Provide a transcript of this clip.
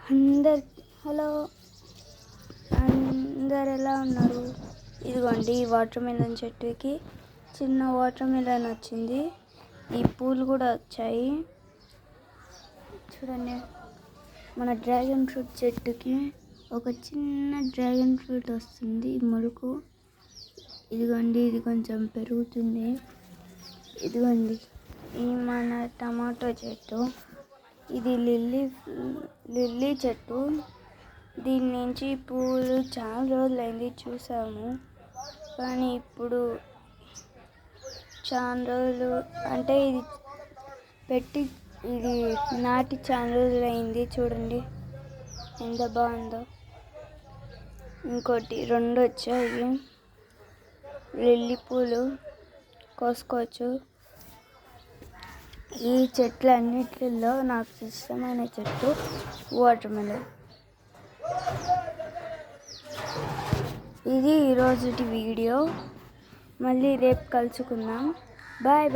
Hello అందరు ఎలా ఉన్నారు? ఇదిగోండి ఈ వాటర్ మిలన్ చెట్టుకి చిన్న వాటర్ మిలన్ వచ్చింది. ఈ పూలు కూడా వచ్చాయి చూడండి. మన డ్రాగన్ ఫ్రూట్ చెట్టుకి ఒక చిన్న డ్రాగన్ ఫ్రూట్ వస్తుంది మొలుకు. ఇదిగోండి ఇది కొంచెం పెరుగుతుంది. ఇదిగోండి ఈ మన టమాటో చెట్టు. ఇది లిల్లీ చెట్టు. దీని నుంచి పూలు చాలా రోజులైంది చూసాము, కానీ ఇప్పుడు చాలా రోజులు అంటే ఇది నాటి చాలా రోజులైంది. చూడండి ఎంత బాగుందో. ఇంకోటి 2 వచ్చాయి లిల్లీ పూలు, కోసుకోవచ్చు. ఈ చెట్లన్నిటిలో నాకు ఇష్టమైన చెట్టు వాటర్ మిలన్. ఇది ఈరోజుటి వీడియో. మళ్ళీ రేపు కలుసుకుందాం. Bye bye.